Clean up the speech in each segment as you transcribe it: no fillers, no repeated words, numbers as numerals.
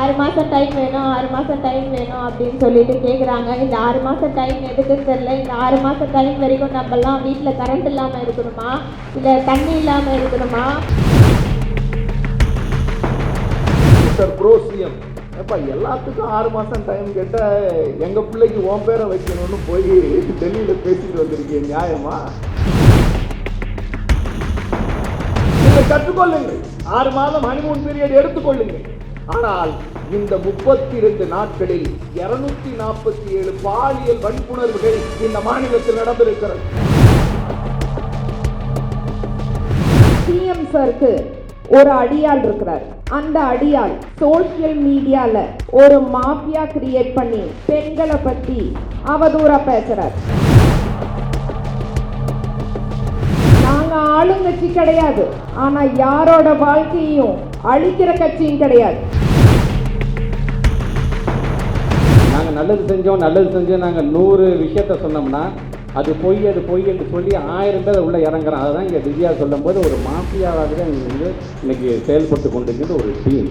6 மாதம் டைம் வேணும் 6 மாதம் டைம் வேணும் அப்படின்னு சொல்லிட்டு கேட்குறாங்க. இந்த 6 மாதம் டைம் எதுக்குன்னு தெரியல. இந்த 6 மாதம் டைம் வரைக்கும் நம்மலாம் வீட்டில் கரண்ட் இல்லாமல் இருக்கணுமா, இல்லை தண்ணி இல்லாமல் இருக்கணுமா? ப்ரோசியம் எப்பா எல்லாத்துக்கும் 6 மாதம் டைம் கேட்டால் எங்கள் பிள்ளைக்கு உன் பேரை வைக்கணும்னு போய் டெல்லியில் பேசிட்டு வந்திருக்கீங்க, நியாயமா? நீங்கள் கற்றுக்கொள்ளுங்கள், 6 மாதம் ஹனிமூன் பீரியட் எடுத்துக்கொள்ளுங்கள். ஆனால் இந்த 32 நாட்களில் 247 பாலியல் வன்புணர்வுகள் இந்த மாநிலத்தில் நடந்திருக்கிறது. சிஎம் சருக்கு ஒரு அடியாள் இருக்கிறார். அந்த அடியாள் சோசியல் மீடியால ஒரு மாஃபியா கிரியேட் பண்ணி பெண்களை பத்தி அவதூறா பேசுறார். நாங்க ஆளுங்கட்சி கிடையாது, ஆனா யாரோட வாழ்க்கையும் அழிக்கிற கட்சியும் கிடையாது. நாங்கள் நல்லது செஞ்சோம் நாங்கள் 100 விஷயத்த சொன்னோம்னா அது பொய் என்று சொல்லி 1000 பேர் உள்ளே இறங்குறோம். அதுதான் இங்கே திவ்யா சொல்லும் போது ஒரு மாஃபியாவாக தான் இங்கே வந்து இன்னைக்கு செயல்பட்டு கொண்டிருக்கிற ஒரு டீம்.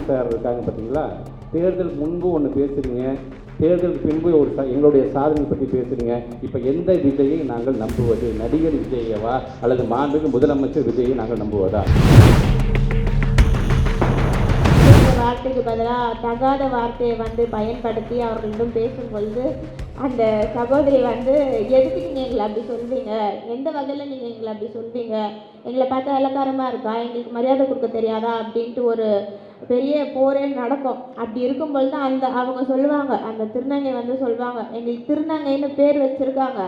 சார் இருக்காங்க பார்த்தீங்களா, தேர்தலுக்கு முன்பு ஒன்று பேசுகிறீங்க, தேர்தலுக்கு பின்பு ஒரு எங்களுடைய சாதனை பற்றி பேசுகிறீங்க. இப்போ எந்த விஜயை நாங்கள் நம்புவது? நடிகர் விஜயவா அல்லது மாண்புமிகு முதலமைச்சர் விஜயை நாங்கள் நம்புவதா? வார்த்தைக்கு பதிலாக தகாத வார்த்தையை வந்து பயன்படுத்தி அவர்களிடம் பேசும்பொழுது அந்த சகோதரி வந்து எதுக்கு நீங்கள் எங்களை அப்படி சொல்வீங்க, எந்த வகையில் நீங்கள் எங்களை அப்படி சொல்வீங்க, எங்களை பார்த்தா இலக்காரமாக இருக்கா, எங்களுக்கு மரியாதை கொடுக்க தெரியாதா அப்படின்ட்டு ஒரு பெரிய போரே நடக்கும். அப்படி இருக்கும்பொழுது தான் அவங்க சொல்லுவாங்க, அந்த திருநங்கை வந்து சொல்லுவாங்க, எங்களுக்கு திருநங்கைன்னு பேர் வச்சுருக்காங்க,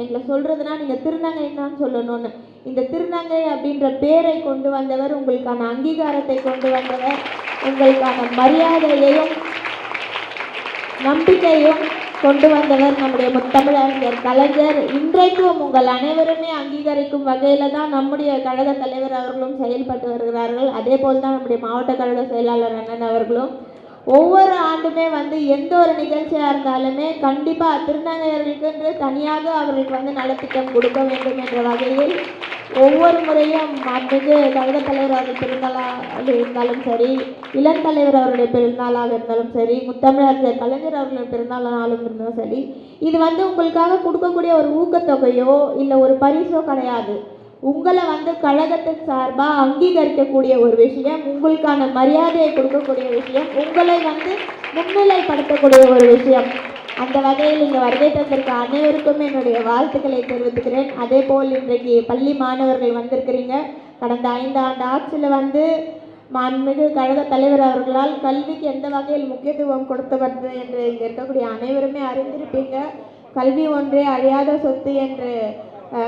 எங்களை சொல்கிறதுனா நீங்கள் திருநங்கைன்னு தான் சொல்லணும்னு. இந்த திருநங்கை அப்படின்ற பேரை கொண்டு வந்தவர், உங்களுக்கான அங்கீகாரத்தை கொண்டு வந்தவர், உங்களுக்கான மரியாதையையும் நம்பிக்கையும் கொண்டு வந்தவர் நம்முடைய முத்தமிழறிஞர் கலைஞர். இன்றைக்கும் உங்கள் அனைவருமே அங்கீகரிக்கும் வகையில் தான் நம்முடைய கழக தலைவர் அவர்களும் செயல்பட்டு வருகிறார்கள். அதே போல் தான் நம்முடைய மாவட்ட கழக செயலாளர் அண்ணன் அவர்களும் ஒவ்வொரு ஆண்டுமே வந்து எந்த ஒரு நிகழ்ச்சியாக இருந்தாலுமே கண்டிப்பாக திருநங்கையர்களுக்கு என்று தனியாக அவர்களுக்கு வந்து நலத்திட்டம் கொடுக்க வேண்டும் என்ற வகையில் ஒவ்வொரு முறையும் மாண்புமிகு கழக தலைவர் அவர்கள் பிறந்தநாளாக இருந்தாலும் சரி, இளம் தலைவர் அவருடைய பிறந்தநாளாக இருந்தாலும் சரி, முத்தமிழறிஞர் கலைஞர் அவர்களுடைய பிறந்தநாளாலும் இருந்தாலும் சரி, இது வந்து உங்களுக்காக கொடுக்கக்கூடிய ஒரு ஊக்கத்தொகையோ இல்லை ஒரு பரிசோ கிடையாது. உங்களை வந்து கழகத்தின் சார்பாக அங்கீகரிக்கக்கூடிய ஒரு விஷயம், உங்களுக்கான மரியாதையை கொடுக்கக்கூடிய விஷயம், உங்களை வந்து முன்னிலைப்படுத்தக்கூடிய ஒரு விஷயம். அந்த வகையில் இங்கே வருகை தந்திருக்க அனைவருக்கும் என்னுடைய வாழ்த்துக்களை தெரிவித்துக்கிறேன். அதே போல் இன்றைக்கு பள்ளி மாணவர்கள் வந்திருக்கிறீங்க. கடந்த 5 ஆண்டு ஆட்சியில் வந்து மாண்புமிகு கழக தலைவர் அவர்களால் கல்விக்கு எந்த வகையில் முக்கியத்துவம் கொடுத்தப்பட்டது என்று இங்கே இருக்கக்கூடிய அனைவருமே அறிந்திருப்பீங்க. கல்வி ஒன்றே அழியாத சொத்து என்று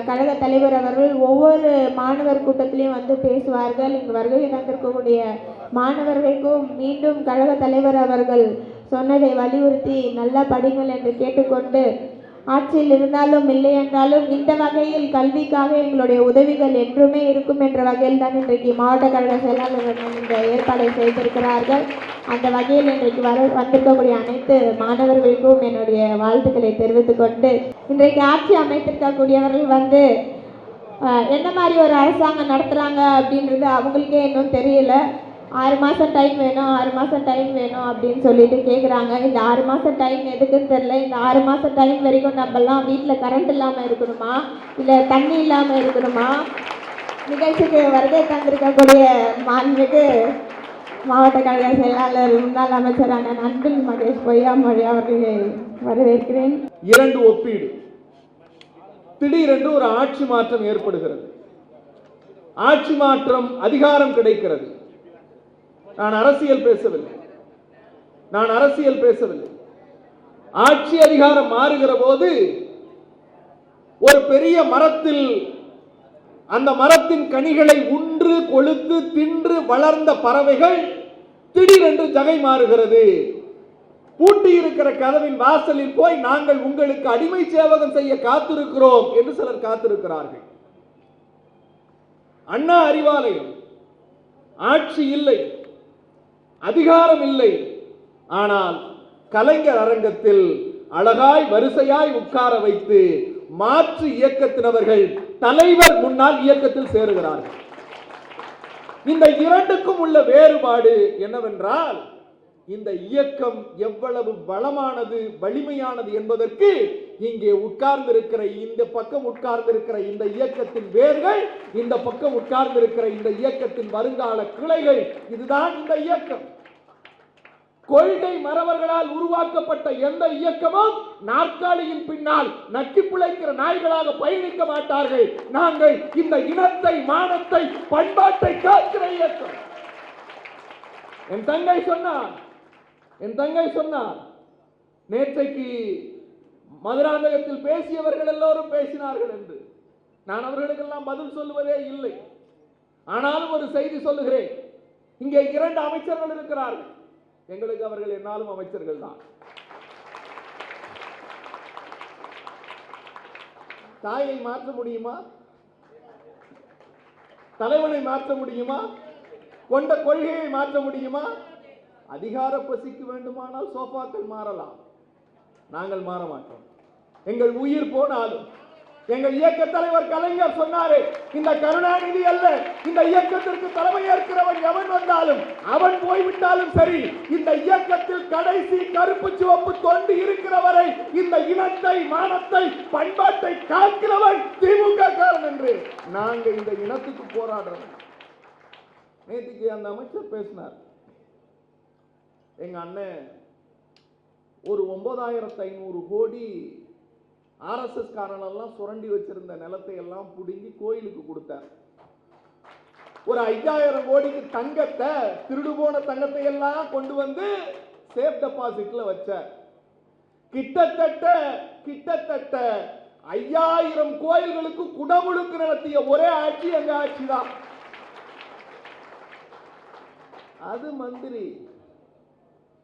கழக தலைவர் அவர்கள் ஒவ்வொரு மாணவர் கூட்டத்திலையும் வந்து பேசுவார்கள். இங்கு வருகை தந்திருக்கக்கூடிய மாணவர்களுக்கும் மீண்டும் கழக தலைவர் அவர்கள் சொன்னதை வலியுறுத்தி நல்லா படிங்கள் என்று கேட்டுக்கொண்டு, ஆட்சியில் இருந்தாலும் இல்லை என்றாலும் இந்த வகையில் கல்விக்காக எங்களுடைய உதவிகள் என்றுமே இருக்கும் என்ற வகையில் தான் இன்றைக்கு மாவட்ட கழக செயலாளர்கள் இந்த ஏற்பாடை செய்திருக்கிறார்கள். அந்த வகையில் இன்றைக்கு வந்திருக்கக்கூடிய அனைத்து மாணவர்களுக்கும் என்னுடைய வாழ்த்துக்களை தெரிவித்துக் கொண்டு, இன்றைக்கு ஆட்சி அமைத்திருக்கக்கூடியவர்கள் வந்து என்ன மாதிரி ஒரு அரசாங்கம் நடத்துகிறாங்க அப்படின்றது அவங்களுக்கே இன்னும் தெரியல. 6 மாதம் டைம் வேணும் 6 மாதம் டைம் வேணும் அப்படின்னு சொல்லிட்டு கேட்குறாங்க. இந்த 6 மாதம் டைம் எதுக்குன்னு தெரியல. இந்த 6 மாதம் டைம் வரைக்கும் நம்மலாம் வீட்டில் கரண்ட் இல்லாமல் இருக்கணுமா, இல்லை தண்ணி இல்லாமல் இருக்கணுமா? நிகழ்ச்சிக்கு வருகை தந்திருக்கக்கூடிய மாண்புமிகு மாவட்ட கழக செயலாளர் முன்னாள் அமைச்சரான அன்பில் மகேஷ் பொய்யாமொழி அவர்களை வரவேற்கிறேன். 2 ஒப்பீடு. திடீரென்று ஒரு ஆட்சி மாற்றம் ஏற்படுகிறது. ஆட்சி மாற்றம், அதிகாரம் கிடைக்கிறது. நான் அரசியல் பேசவில்லை. ஆட்சி அதிகாரம் மாறுகிற போது ஒரு பெரிய மரத்தில் அந்த மரத்தின் கனிகளை உண்டு கொழுத்து தின்று வளர்ந்த பறவைகள் திடீரென்று ஜகை மாறுகிறது. பூட்டி இருக்கிற கதவின் வாசலில் போய் நாங்கள் உங்களுக்கு அடிமை சேவகம் செய்ய காத்திருக்கிறோம் என்று சிலர் காத்திருக்கிறார்கள். அண்ணா அறிவாலயம், ஆட்சி இல்லை, அதிகாரம் இல்லை, ஆனால் கலைஞர் அரங்கத்தில் அழகாய் வரிசையாய் உட்கார வைத்து மாற்று இயக்கத்தினவர்கள் தலைவர் முன்னால் இயக்கத்தில் சேருகிறார்கள். இந்த இரண்டுக்கும் உள்ள வேறுபாடு என்னவென்றால், இந்த இயக்கம் எவ்வளவு பலமானது, வலிமையானது என்பதற்கு இங்கே உட்கார்ந்திருக்கிற இந்த பக்கம் உட்கார்ந்திருக்கிற இந்த இயக்கத்தின் வேர்கள், இந்த பக்கம் உட்கார்ந்திருக்கிற இந்த இயக்கத்தின் வருங்கால கிளைகள். இதுதான் இந்த இயக்கம். கொள்கை மறவர்களால் உருவாக்கப்பட்ட எந்த இயக்கமும் நாற்காலியின் பின்னால் நக்கி பிழைக்கிற நாய்களாக பயணிக்க மாட்டார்கள். நாங்கள் இந்த இனத்தை, மானத்தை, பண்பாட்டை காக்கிற இயக்கம். என் தங்கை சொன்னார் நேற்றைக்கு மதுராந்தகத்தில் பேசியவர்கள் எல்லோரும் பேசினார்கள் என்று. நான் அவர்களுக்கெல்லாம் பதில் சொல்லுவதே இல்லை. ஆனாலும் ஒரு செய்தி சொல்லுகிறேன். இங்கே 2 அமைச்சர்கள் இருக்கிறார்கள். எங்களுக்கு அவர்கள் என்னாலும் அமைச்சர்கள் தான். தாயை மாற்ற முடியுமா? தலைவனை மாற்ற முடியுமா? கொண்ட கொள்கையை மாற்ற முடியுமா? அதிகார பசிக்கு வேண்டுமானால் சோஃபாக்கள் மாறலாம். நாங்கள் மாற மாட்டோம். எங்கள் உயிர் போனாலும். எங்கள் இயக்க தலைவர் கலைஞர் சொன்னாரே, இந்த கருணாநிதி அல்ல, இந்த இயக்கத்திற்கு தலைமை ஏற்கிறவன் எவன் வந்தாலும் அவன் போய்விட்டாலும் சரி, இந்த இயக்கத்தில் கடைசி கருப்பு சிவப்பு தொண்டு இருக்கிறவரை இந்த இனத்தை, மானத்தை, பண்பாட்டை காக்கிறவன் திமுக காரன் என்று நாங்கள் இந்த இனத்துக்கு போராடுறோம். நேற்றுக்கு அந்த அமைச்சர் பேசினார். எங்க அண்ணன் ஒரு 9,500 கோடி RSS காரணெல்லாம் சுரண்டி வச்சிருந்த நிலத்தை எல்லாம் புடுங்கி கோயிலுக்கு கொடுத்தார். ஒரு 5,000 கோடிக்கு தங்கத்தை, திருடு போன தங்கத்தை எல்லாம் கொண்டு வந்து சேஃப் டெபாசிட்ல வச்சார். கிட்டத்தட்ட 5,000 கோயில்களுக்கு குடமுழுக்கு நடத்திய ஒரே ஆட்சி எங்க ஆட்சி தான். அது மந்திரி,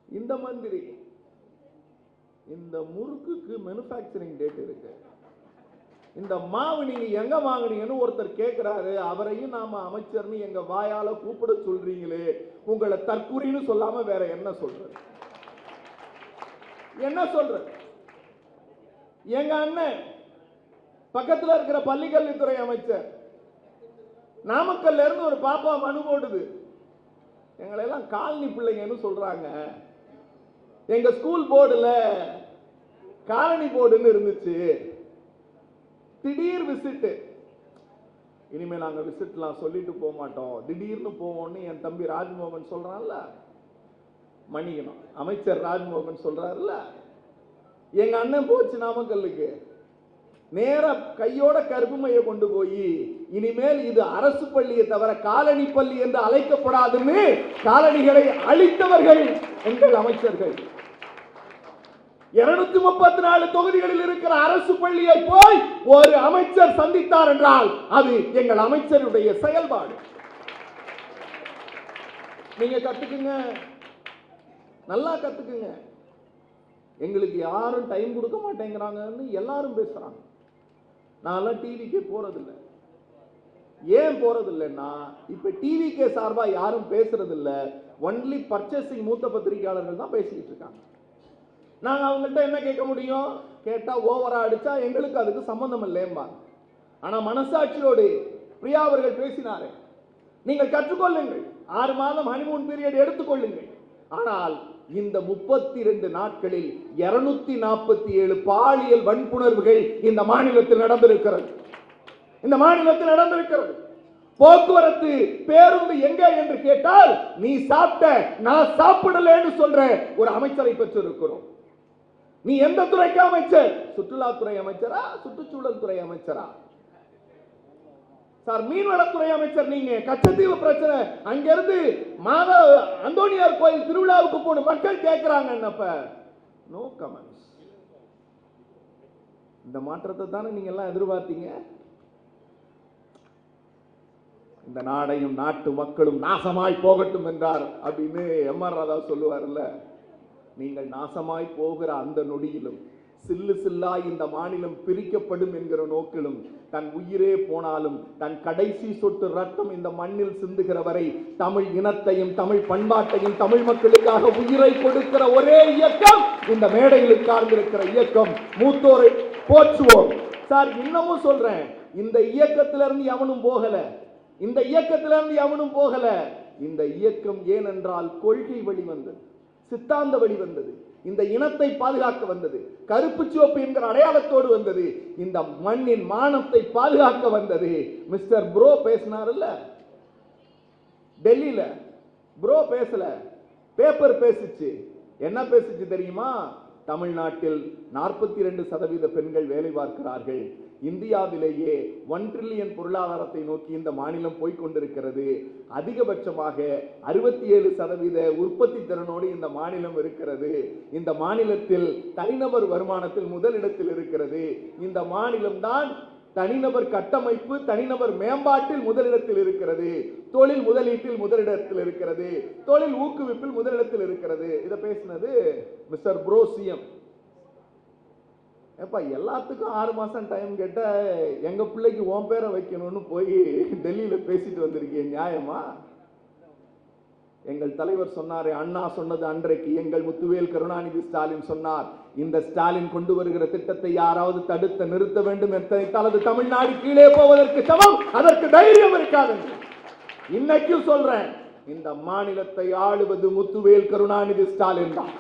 இந்த மந்திரி. இந்த முறுக்குக்கு மேனுஃபேக்சரிங் டேட் இருக்கு. இந்த மாவு நீங்க எங்க வாங்குனீங்கன்னு ஒருத்தர் கேட்கிறாரு. அவரையும் நாம அமைச்சர்னு எங்க வாயால கூப்பிட சொல்றீங்களே, உங்களை தற்கூரின்னு சொல்லாம வேற என்ன சொல்றது? என்ன சொல்றது? எங்க அண்ணன் பக்கத்துல இருக்கிற பள்ளிக்கல்வித்துறை அமைச்சர் நாமக்கல்ல இருந்து ஒரு பாப்பா மனு போடுது. எங்களை எல்லாம் காலனி பிள்ளைங்கன்னு சொல்றாங்க. எங்க ஸ்கூல் போர்டுல காலனி போர்டுன்னு இருந்துச்சு. திடீர் விசிட். இனிமே நாங்க விசிட்லாம் சொல்லிட்டு போக மாட்டோம், திடீர்னு போவோம்னு என் தம்பி ராஜ்மோகன் சொல்றான்ல, மணிக்கணும் அமைச்சர் ராஜ்மோகன் சொல்றாருல்ல. எங்க அண்ணன் போச்சு நாமக்கல்லுக்கு. நேர கையோட கருப்பு மைய கொண்டு போய், இனிமேல் இது அரசு பள்ளியை தவிர காலனி பள்ளி என்று அழைக்கப்படாதுன்னு காலனிகளை அழித்தவர்கள் எங்கள் அமைச்சர்கள். 234 தொகுதிகளில் இருக்கிற அரசு பள்ளியை போய் ஒரு அமைச்சர் சந்தித்தார் என்றால் அது எங்கள் அமைச்சருடைய செயல்பாடு. நீங்க கத்துக்குங்க, நல்லா கத்துக்குங்க. எங்களுக்கு யாரும் டைம் கொடுக்க மாட்டேங்கிறாங்கன்னு எல்லாரும் பேசுறாங்க. நான் டிவிக்கே போறதில்லை. ஏன் போறதில்லைன்னா, இப்ப டிவிக்கே சார்பா யாரும் பேசுறது இல்ல. ஒன்லி பர்ச்சேசிங் மூத்த பத்திரிகையாளர்கள் தான் பேசிக்கிட்டு இருக்காங்க. நாங்க அவங்கள்ட்ட என்ன கேட்க முடியும்? கேட்டா ஓவரா அடிச்சா எங்களுக்கு அதுக்கு சம்பந்தம் இல்லையம்பா. ஆனா மனசாட்சியோடு பிரியா அவர்கள் பேசினாரே, நீங்கள் கற்றுக்கொள்ளுங்கள், 6 மாதம் ஹனிமூன் பீரியட் எடுத்துக்கொள்ளுங்கள். ஆனால் இந்த 32 நாட்களில் 247 பாலியல் வன்புணர்வுகள் இந்த மாநிலத்தில் நடந்திருக்கிறது. இந்த மாநிலத்தில் நடந்திருக்கிறது. போக்குவரத்து பேருந்து எங்க என்று கேட்டால், நீ சாப்பிட்ட நான் சாப்பிடலன்னு சொல்ற ஒரு அமைச்சரை பெற்றிருக்கிறோம். நீ எந்த துறைக்கு அமைச்சர்? சுற்றுலாத்துறை அமைச்சரா, சுற்றுச்சூழல் துறை அமைச்சரா? சார், மீன்வளத்துறை அமைச்சர் நீங்க. கச்சத்தீவு பிரச்சனை, அங்கிருந்து மாதா அந்தோனியார் கோயில் திருவிழாவுக்கு போன மக்கள் கேட்கிறாங்க. என்னப்ப நோ கமெண்ட்ஸ். இந்த மாற்றத்தை தானே நீங்க எல்லாம் எதிர்பார்த்தீங்க. இந்த நாடையும் நாட்டு மக்களும் நாசமாய் போகட்டும் என்றார் அப்படின்னு எம்.ஆர். ராதா சொல்லுவார்ல. நீங்கள் நாசமாய் போகிற அந்த நொடியிலும் சில்லு சில்லாய் இந்த மாநிலம் பிரிக்கப்படும் என்கிற நோக்கிலும் தன் உயிரே போனாலும் தன் கடைசி சொட்டு ரத்தம் இந்த மண்ணில் சிந்துகிற வரை தமிழ் இனத்தையும் தமிழ் பண்பாட்டையும் தமிழ் மக்களுக்காக உயிரை கொடுக்கிற ஒரே இயக்கம் இந்த மேடையில் உட்கார்ந்திருக்கிற இயக்கம். மூத்தோரை போற்றுவோம். சார், இன்னமும் சொல்றேன், இந்த இயக்கத்திலிருந்து எவனும் போகல. இந்த இயக்கத்திலிருந்து எவனும் போகல. இந்த இயக்கம் ஏனென்றால் கொள்கை வழி வந்தது, சித்தாந்த வழி வந்தது, இந்த இனத்தை பாதுகாக்க வந்தது, கருப்பு சிவப்பு என்கிற அடையாளத்தோடு வந்தது, இந்த மண்ணின் மானத்தை பாதுகாக்க வந்தது. மிஸ்டர் ப்ரோ பேசினார்ல டெல்லியில, ப்ரோ பேசல, பேப்பர் பேசிச்சு. என்ன பேசிச்சு தெரியுமா? தமிழ்நாட்டில் 42% பெண்கள் வேலை பார்க்கிறார்கள். இந்தியாவிலேயே 1 ட்ரில்லியன் பொருளாதாரத்தை நோக்கி இந்த மாநிலம் போய்கொண்டிருக்கிறது. அதிகபட்சமாக 67% உற்பத்தி திறனோடு இந்த மாநிலம் இருக்கிறது. இந்த மாநிலத்தில் தனிநபர் வருமானத்தில் முதலிடத்தில் இருக்கிறது. இந்த மாநிலம் தான் தனிநபர் கட்டமைப்பு, தனிநபர் மேம்பாட்டில் முதலிடத்தில் இருக்கிறது. தொழில் முதலீட்டில் முதலிடத்தில் இருக்கிறது. தொழில் ஊக்குவிப்பில் முதலிடத்தில் இருக்கிறது. இதை பேசினது மிஸ்டர் ப்ரோ சிஎம். ஏப்பா, எல்லாத்துக்கும் 6 மாசம் டைம் கேட்ட எங்க பிள்ளைக்கு உன் பேரை வைக்கணும்னு போய் டெல்லியில பேசிட்டு வந்திருக்கீங்க, நியாயமா? எங்கள் தலைவர் சொன்னாரே, அண்ணா சொன்னது அன்றைக்கு, எங்கள் முத்துவேல் கருணாநிதி ஸ்டாலின் சொன்னார், இந்த ஸ்டாலின் கொண்டு வருகிற திட்டத்தை யாராவது தடுத்து நிறுத்த வேண்டும் என்றால் அது தமிழ்நாடு கீழே போவதற்கு சமம். அதற்கு தைரியம் இருக்காது. இன்னைக்கும் சொல்றேன், இந்த மாநிலத்தை ஆளுவது முத்துவேல் கருணாநிதி ஸ்டாலின் தான்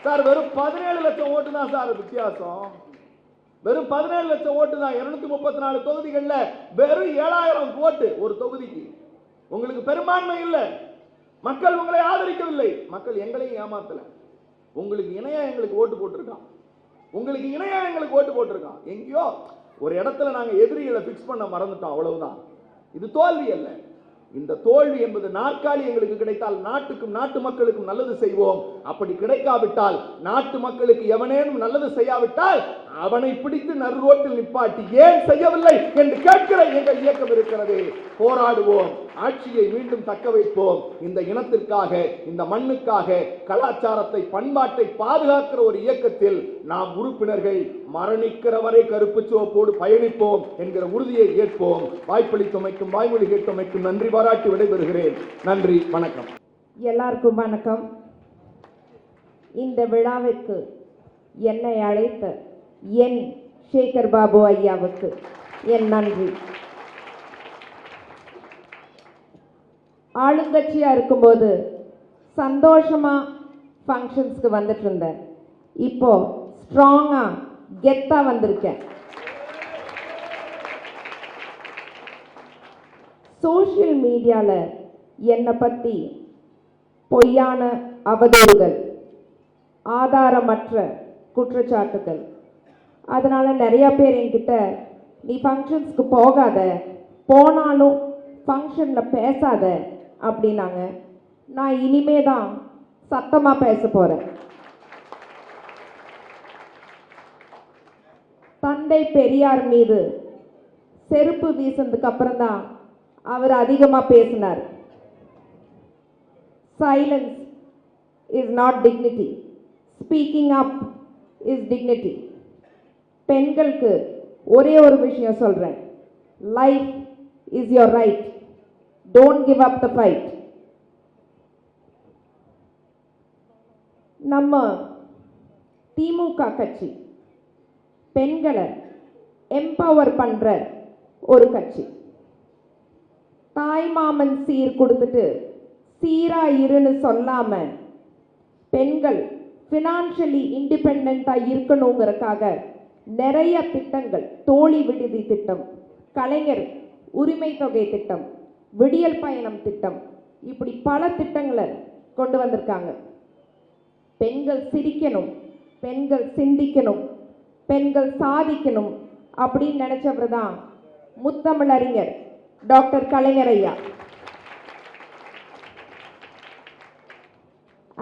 சார். வெறும் 17 லட்சம் ஓட்டு தான் சார் வித்தியாசம். வெறும் 17 லட்சம் ஓட்டு தான். 234 தொகுதிகள்ல வெறும் 7000 ஓட்டு ஒரு தொகுதிக்கு. உங்களுக்கு பெரும்பான்மை இல்லை. மக்கள் உங்களை ஆதரிக்கவில்லை. மக்கள் எங்களையும் ஏமாத்தல. உங்களுக்கு இணையா எங்களுக்கு ஓட்டு போட்டிருக்கான். உங்களுக்கு இணையா எங்களுக்கு ஓட்டு போட்டிருக்கான். எங்கேயோ ஒரு இடத்துல நாங்க எதிரிகளை பிக்ஸ் பண்ண மறந்துட்டோம், அவ்வளவுதான். இது தோல்வி அல்ல. இந்த தோல்வி என்பது நாற்காலி எங்களுக்கு கிடைத்தால் நாட்டுக்கும் நாட்டு மக்களுக்கும் நல்லது செய்வோம். அப்படி கிடைக்காவிட்டால், நாட்டு மக்களுக்கு எவனேனும் நல்லது செய்யாவிட்டால் அவனை பிடித்து நடு ரோட்டில் நிப்பாட்டி ஏன் செய்யவில்லை என்று கேட்கிற எங்கள் இயக்கம் இருக்கிறது. போராடுவோம், ஆட்சியை மீண்டும் தக்க வைப்போம். இந்த இனத்திற்காக, இந்த மண்ணுக்காக, கலாச்சாரத்தை பண்பாட்டை பாதுகாக்கிற ஒரு இயக்கத்தில் நாம் உறுப்பினர்கள் மரணிக்கிற வரை கருப்பு சிவப்போடு பயணிப்போம் என்கிற உறுதியை ஏற்போம். வாய்ப்பளித்தமைக்கும் வாய்மொழி கேட்டமைக்கும் நன்றி பாராட்டி விடைபெறுகிறேன். நன்றி, வணக்கம். எல்லாருக்கும் வணக்கம். இந்த விழாவிற்கு என்னை அழைத்த என் சேகர் பாபு ஐயாவுக்கு என் நன்றி. ஆளுங்கட்சியாக இருக்கும்போது சந்தோஷமா ஃபங்க்ஷன்ஸ்க்கு வந்துட்டு இருந்தேன். இப்போ ஸ்ட்ராங்காக கெத்தாக வந்திருக்கேன். சோஷியல் மீடியாவில் என்னை பற்றி பொய்யான அவதூறுகள், ஆதாரமற்ற குற்றச்சாட்டுகள், அதனால் நிறையா பேர் என்கிட்ட நீ ஃபங்க்ஷன்ஸ்க்கு போகாத, போனாலும் ஃபங்க்ஷனில் பேசாத அப்படின்னாங்க. நான் இனிமே தான் சத்தமாக பேச போகிறேன். தந்தை பெரியார் மீது செருப்பு வீசினதுக்கு அப்புறம் தான் அவர் அதிகமாக பேசினார். Silence is not dignity, speaking up is dignity. பெண்களுக்கு ஒரே ஒரு விஷயம் சொல்கிறேன், life is your right, don't give up the fight. நம்ம திமுக கட்சி பெண்களை எம்பவர் பண்ணுற ஒரு கட்சி. தாய்மாமன் சீர் கொடுத்துட்டு சீரா இருன்னு சொல்லாமல் பெண்கள் ஃபினான்ஷியலி இண்டிபெண்ட்டாக இருக்கணுங்கிறதுக்காக நிறைய திட்டங்கள், தோழி விடுதி திட்டம், கலைஞர் உரிமை தொகை திட்டம், விடியல் பயணம் திட்டம், இப்படி பல திட்டங்களை கொண்டு வந்திருக்காங்க. பெண்கள் சிரிக்கணும், பெண்கள் சிந்திக்கணும், பெண்கள் சாதிக்கணும் அப்படின்னு நினைச்சவர் தான் முத்தமிழறிஞர் டாக்டர் கலைஞர் ஐயா.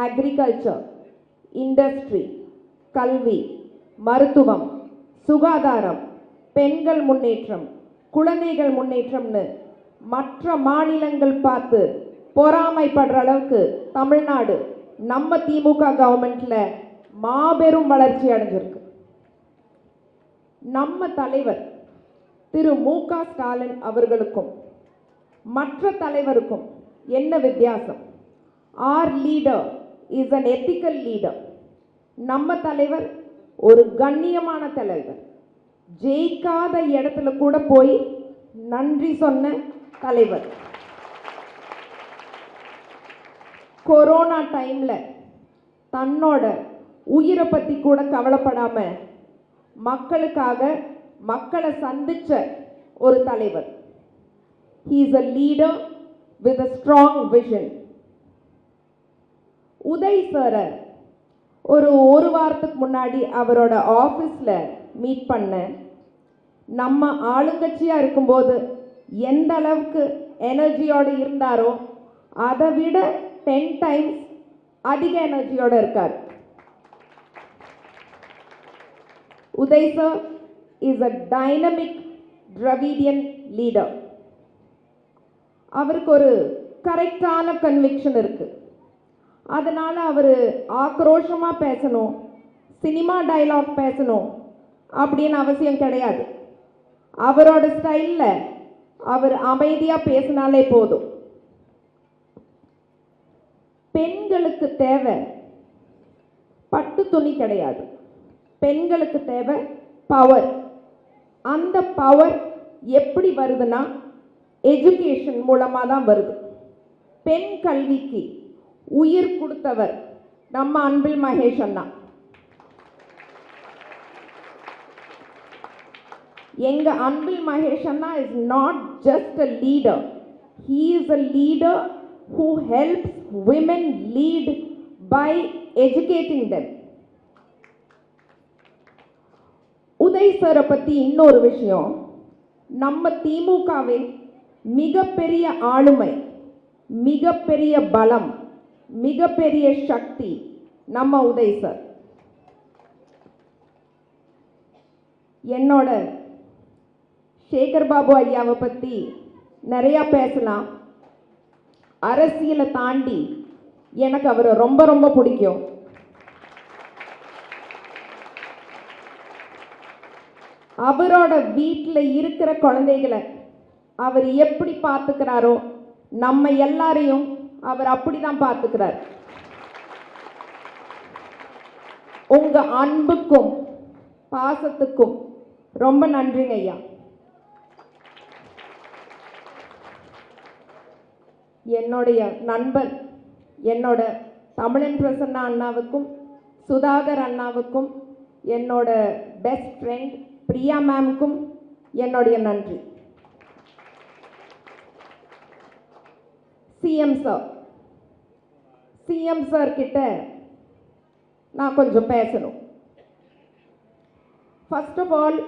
அக்ரிகல்ச்சர், இண்டஸ்ட்ரி, கல்வி, மருத்துவம், சுகாதாரம், பெண்கள் முன்னேற்றம், குழந்தைகள் முன்னேற்றம்னு மற்ற மாநிலங்கள் பார்த்து பொறாமைப்படுற அளவுக்கு தமிழ்நாடு நம்ம திமுக கவர்மெண்ட்ல மாபெரும் வளர்ச்சி அடைஞ்சிருக்கு. நம்ம தலைவர் திரு மு.க. ஸ்டாலின் அவர்களுக்கும் மற்ற தலைவருக்கும் என்ன வித்தியாசம்? Our leader is an ethical leader. நம்ம தலைவர் ஒரு கண்ணியமான தலைவர். ஜெயிக்காத இடத்துல கூட போய் நன்றி சொன்ன தலைவர். கொரோனா டைம்ல தன்னோட உயிரை பத்தி கூட கவலைப்படாம மக்களுக்காக மக்களை சந்திச்ச ஒரு தலைவர். He is a leader with a strong vision. Uday sir ஒரு வாரத்துக்கு முன்னாடி அவரோட ஆஃபீஸில் மீட் பண்ண, நம்ம ஆளுங்கட்சியாக இருக்கும்போது எந்த அளவுக்கு எனர்ஜியோடு இருந்தாரோ அதை விட 10 times அதிக எனர்ஜியோடு இருக்கார். Uday sir is a dynamic Dravidian leader. அவருக்கு ஒரு கரெக்டான கன்விக்ஷன் இருக்கு. அதனால அவர் ஆக்ரோஷமாக பேசணும், சினிமா டைலாக் பேசணும் அப்படின்னு அவசியம் கிடையாது. அவரோட ஸ்டைலில் அவர் அமைதியாக பேசினாலே போதும். பெண்களுக்கு தேவை பட்டு துணி கிடையாது, பெண்களுக்கு தேவை பவர். அந்த பவர் எப்படி வருதுன்னா எஜுகேஷன் மூலமாக தான் வருது. பெண் கல்விக்கு உயிர் கொடுத்தவர் நம்ம அன்பில் மகேஷ் அண்ணா. எங்க அன்பில் மகேஷ் அண்ணா is not just a leader, he is a leader who helps women lead by educating them. Uday சாரை பற்றி இன்னொரு விஷயம், நம்ம திமுகவின் மிகப்பெரிய ஆளுமை, மிகப்பெரிய பலம், மிகப்பெரிய சக்தி நம்ம உதய் சார். என்னோட சேகர் பாபு ஐயாவை பற்றி நிறையா பேசலாம். அரசியலை தாண்டி எனக்கு அவரை ரொம்ப ரொம்ப பிடிக்கும். அவரோட வீட்டில் இருக்கிற குழந்தைகளை அவர் எப்படி பார்த்துக்கிறாரோ நம்ம எல்லாரையும் அவர் அப்படி தான் பார்த்துக்கிறார். உங்க அன்புக்கும் பாசத்துக்கும் ரொம்ப நன்றிங்க ஐயா. என்னுடைய நண்பர், என்னோட தமிழன் பிரசன்னா அண்ணாவுக்கும் சுதாகர் அண்ணாவுக்கும், என்னோட பெஸ்ட் ஃப்ரெண்ட் பிரியா மேம்க்கும் என்னுடைய நன்றி. சிஎம் சார் கிட்ட நான் கொஞ்சம் பேசணும். ஃபர்ஸ்ட் ஆஃப் ஆல்,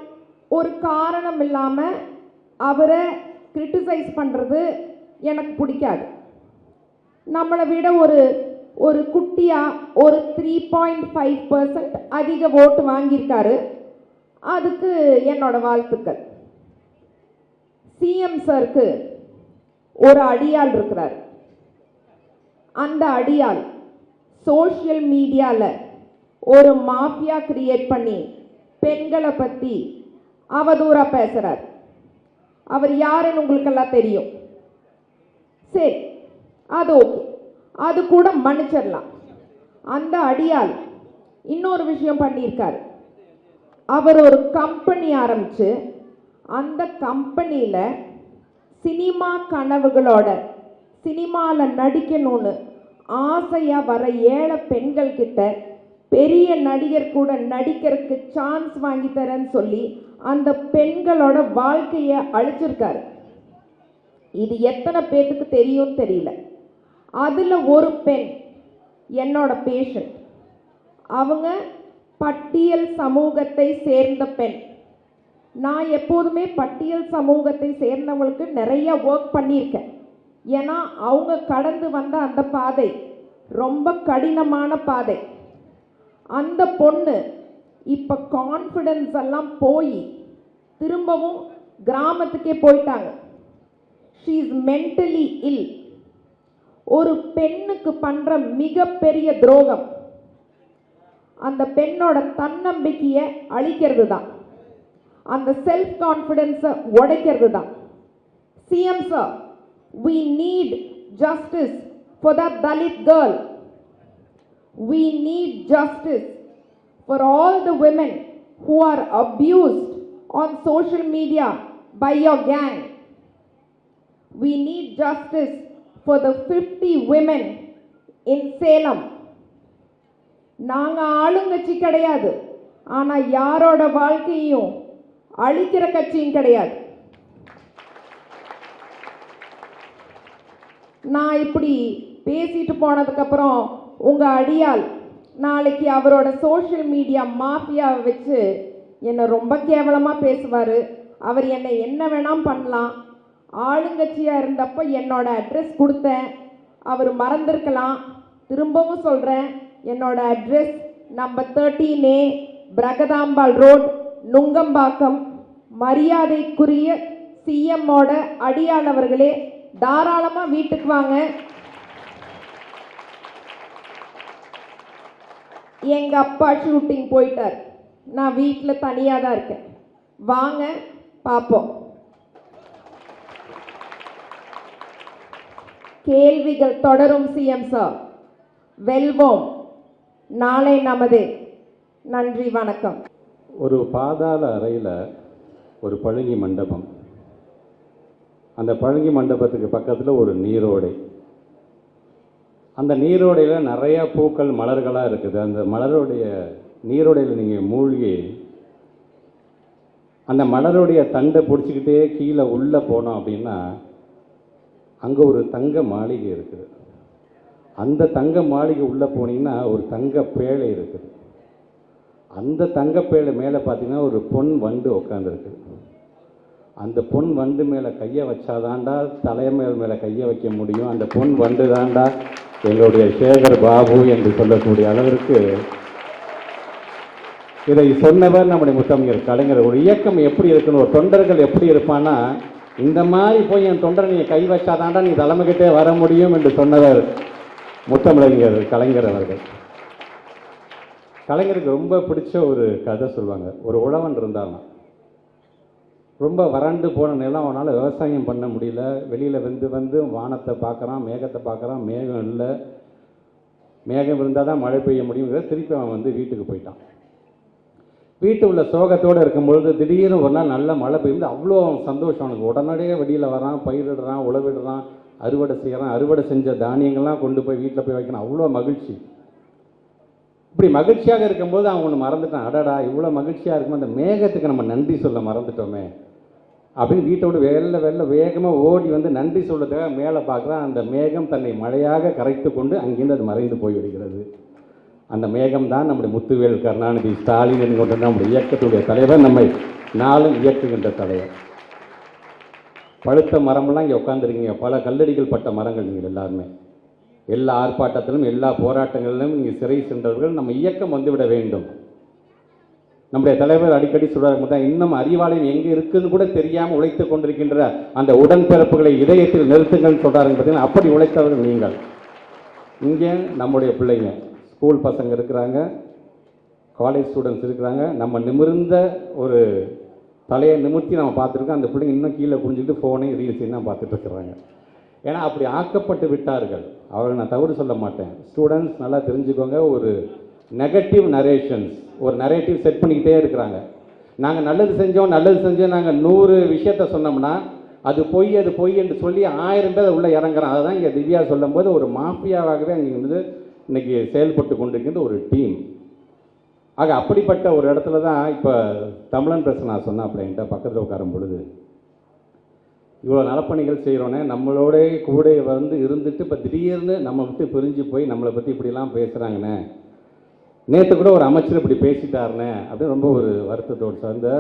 ஒரு காரணம் இல்லாமல் அவரை கிரிட்டிசைஸ் பண்ணுறது எனக்கு பிடிக்காது. நம்மளை விட ஒரு குட்டியாக ஒரு 3.5% அதிக ஓட்டு வாங்கியிருக்காரு. அதுக்கு என்னோட வாழ்த்துக்கள். சிஎம் சாருக்கு ஒரு அடியாள் இருக்கிறார். அந்த அடியாள் சோஷியல் மீடியாவில் ஒரு மாஃபியா கிரியேட் பண்ணி பெண்களை பற்றி அவதூறாக பேசுகிறார். அவர் யாருன்னு உங்களுக்கெல்லாம் தெரியும். சரி, அது ஓகே, அது கூட மன்னிச்சிடலாம். அந்த அடியாள் இன்னொரு விஷயம் பண்ணியிருக்காரு. அவர் ஒரு கம்பெனி ஆரம்பித்து அந்த கம்பெனியில் சினிமா கனவுகளோட சினிமாவில் நடிக்கணும்னு ஆசையாக வர ஏழை பெண்கள்கிட்ட பெரிய நடிகர் கூட நடிக்கிறதுக்கு சான்ஸ் வாங்கி தரேன்னு சொல்லி அந்த பெண்களோட வாழ்க்கையை அழிச்சிருக்காரு. இது எத்தனை பேத்துக்கு தெரியும்னு தெரியல. அதில் ஒரு பெண் என்னோட பேஷண்ட். அவங்க பட்டியல் சமூகத்தை சேர்ந்த பெண். நான் எப்போதுமே பட்டியல் சமூகத்தை சேர்ந்தவங்களுக்கு நிறைய ஒர்க் பண்ணியிருக்கேன். ஏன்னா அவங்க கடந்து வந்த அந்த பாதை ரொம்ப கடினமான பாதை. அந்த பொண்ணு இப்போ கான்ஃபிடென்ஸ் எல்லாம் போய் திரும்பவும் கிராமத்துக்கே போயிட்டாங்க. ஷீ இஸ் மென்டலி இல். ஒரு பெண்ணுக்கு பண்ணுற மிகப்பெரிய துரோகம் அந்த பெண்ணோட தன்னம்பிக்கையை அழிக்கிறது தான், அந்த செல்ஃப் கான்ஃபிடென்ஸை உடைக்கிறது தான். CM sir, we need justice for that Dalit girl. We need justice for all the women who are abused on social media by your gang. We need justice for the 50 women in Salem. நாங்க ஆளுங்கட்சி கிடையாது, ஆனா யாரோட வாழ்க்கையும் அழிக்கிற கட்சியும் கிடையாது. நான் இப்படி பேசிட்டு போனதுக்கப்புறம் உங்கள் அடியால் நாளைக்கு அவரோட சோஷியல் மீடியா மாஃபியாவை வச்சு என்னை ரொம்ப கேவலமாக பேசுவார். அவர் என்னை என்ன வேணாம் பண்ணலாம். ஆளுங்கட்சியாக இருந்தப்போ என்னோட அட்ரஸ் கொடுத்தேன், அவர் மறந்துருக்கலாம். திரும்பவும் சொல்கிறேன், என்னோட address number 13A Brahadambal road, Nungambakkam. மரியாதைக்குரிய சிஎம்மோட அடியாள் அவர்களே, தாராளமாக வீட்டுக்கு வாங்க. எங்கள் அப்பா ஷூட்டிங் போயிட்டார், நான் வீட்டில் தனியாக தான் இருக்கேன். வாங்க பார்ப்போம். கேள்விகள் தொடரும் சிஎம் சார். வெல்வோம், நாளை நமதே. நன்றி, வணக்கம். ஒரு பாதாள அறையில் ஒரு பழங்கி மண்டபம், அந்த பழங்கி மண்டபத்துக்கு பக்கத்தில் ஒரு நீரோடை. அந்த நீரோடையில் நிறையா பூக்கள் மலர்களாக இருக்குது. அந்த மலருடைய நீரோடையில் நீங்கள் மூழ்கி அந்த மலருடைய தண்டை பிடிச்சிக்கிட்டே கீழே உள்ளே போனோம் அப்படின்னா அங்கே ஒரு தங்க மாளிகை இருக்குது. அந்த தங்க மாளிகை உள்ளே போனீங்கன்னா ஒரு தங்க பேழை இருக்குது. அந்த தங்கப்பேழை மேலே பார்த்தீங்கன்னா ஒரு பொன் வண்டு உட்காந்துருக்கு. அந்த பொன் வண்டு மேலே கையை வச்சாதாண்டா தலைமையில் மேலே கையை வைக்க முடியும். அந்த பொன் வண்டு தாண்டா எங்களுடைய சேகர் பாபு என்று சொல்லக்கூடிய அளவிற்கு இதை சொன்னவர் நம்முடைய முத்தமிழர் கலைஞர். ஒரு இயக்கம் எப்படி இருக்குன்னு, ஒரு தொண்டர்கள் எப்படி இருப்பான்னா, இந்த மாதிரி போய் என் தொண்டரை நீ கை வச்சாதாண்டா நீ தலைமைக்கிட்டே வர முடியும் என்று சொன்னவர் முத்தமிழர் கலைஞர் அவர்கள். கலைஞருக்கு ரொம்ப பிடிச்ச ஒரு கதை சொல்லுவாங்க. ஒரு உழவன் இருந்தாலும் ரொம்ப வறண்டு போன நிலம், அவனால் விவசாயம் பண்ண முடியல. வெளியில் வந்து வானத்தை பார்க்குறான், மேகத்தை பார்க்குறான், மேகம் இல்லை. மேகம் இருந்தால் தான் மழை பெய்ய முடியுங்கிற திருப்பி அவன் வீட்டுக்கு போயிட்டான். வீட்டு உள்ள சோகத்தோடு இருக்கும்பொழுது திடீர்னு ஒரு நாள் நல்ல மழை பெய்யுது. அவ்வளோ சந்தோஷம் அவனுக்கு. உடனடியே வெளியில் வரான், பயிரிடுறான், உழவிடுறான், அறுவடை செய்கிறான். அறுவடை செஞ்ச தானியங்கள்லாம் கொண்டு போய் வீட்டில் போய் வைக்கணும். அவ்வளோ மகிழ்ச்சி. இப்படி மகிழ்ச்சியாக இருக்கும்போது அவன் ஒன்று மறந்துட்டான். அடடா, இவ்வளோ மகிழ்ச்சியாக இருக்கும்போது அந்த மேகத்துக்கு நம்ம நன்றி சொல்ல மறந்துட்டோமே அப்படின்னு வீட்டோடு வேகமாக ஓடி நன்றி சொல்றதுக்காக மேலே பார்க்குறான். அந்த மேகம் தன்னை மழையாக கரைத்து கொண்டு அங்கிருந்து அது மறைந்து போய்விடுகிறது. அந்த மேகம் தான் நம்முடைய முத்துவேல் கருணாநிதி ஸ்டாலின் என்கின்ற நம்முடைய இயக்கத்துடைய தலைவர், நம்மை நாளும் இயக்குகின்ற தலைவர். பழுத்த மரமெல்லாம் இங்கே உட்காந்துருக்கீங்க. பல கல்லடிகள் பட்ட மரங்கள் நீங்கள் எல்லாருமே. எல்லா ஆர்ப்பாட்டத்திலும் எல்லா போராட்டங்களிலும் நீங்கள் சிறை சென்றவர்கள். நம்ம இயக்கம் வந்துவிட வேண்டும். நம்முடைய தலைவர் அடிக்கடி சொல்றாரு, இன்னும் அறிவாலயம் எங்கே இருக்குன்னு கூட தெரியாமல் உழைத்து கொண்டிருக்கின்ற அந்த உடன்பிறப்புகளை இதயத்தில் நிறுத்துங்கள்னு சொல்கிறாருங்க. பார்த்தீங்கன்னா அப்படி உழைத்தவர்கள் நீங்கள். இங்கே நம்முடைய பிள்ளைங்க, ஸ்கூல் பசங்க இருக்கிறாங்க, காலேஜ் ஸ்டூடெண்ட்ஸ் இருக்கிறாங்க. நம்ம நிமிர்ந்த ஒரு தலையை நிமிர்த்தி நம்ம பார்த்துருக்கோம். அந்த பிள்ளைங்க இன்னும் கீழே குனிஞ்சிட்டு ஃபோனை ரீல்ஸையும் தான் பார்த்துட்டு இருக்கிறாங்க. ஏன்னா அப்படி ஆக்கப்பட்டு விட்டார்கள். அவர்கள் நான் தவறு சொல்ல மாட்டேன். ஸ்டூடெண்ட்ஸ் நல்லா தெரிஞ்சுக்கோங்க, ஒரு நெகட்டிவ் நரேஷன்ஸ், ஒரு நரேட்டிவ் செட் பண்ணிக்கிட்டே இருக்கிறாங்க. நாங்கள் நல்லது செஞ்சோம் நாங்கள் 100 விஷயத்த சொன்னோம்னா அது பொய் என்று சொல்லி 1000 பேர் உள்ளே இறங்குறான். அதுதான் இங்கே திவ்யா சொல்லும் போது ஒரு மாஃபியாவாகவே அங்கே இன்னைக்கு செயல்பட்டு கொண்டிருக்கின்ற ஒரு டீம். ஆக அப்படிப்பட்ட ஒரு இடத்துல தான் இப்போ தமிழன் பிரஸ் நான் சொன்னேன். அப்படின்ட்டு பக்கத்தில் உட்காரும் பொழுது இவ்வளோ நலப்பணிகள் செய்கிறோன்னே நம்மளோட கூட இருந்துட்டு இப்போ திடீர்னு நம்ம விட்டு பிரிஞ்சு போய் நம்மளை பற்றி இப்படிலாம் பேசுகிறாங்கண்ணே, நேற்று கூட ஒரு அமைச்சர் இப்படி பேசிட்டாருண்ணே அப்படின்னு ரொம்ப ஒரு வருத்தத்தோடு சார். இந்த